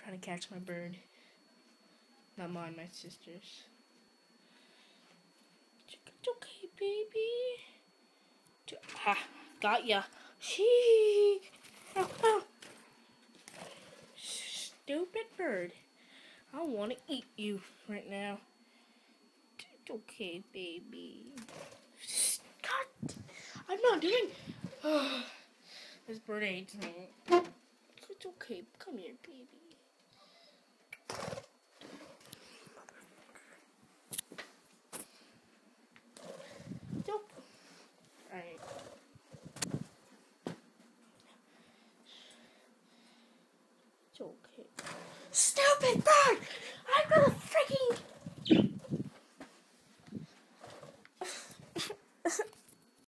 trying to catch my bird. Not mine, my sister's. It's okay, baby. Ha! Got ya. Shee! Oh, oh. Stupid bird. I want to eat you right now. It's okay, baby. God, I'm not doing. This bird hates me. It's okay. Come here, baby. Nope. Alright. It's okay. Stupid bird! I'm gonna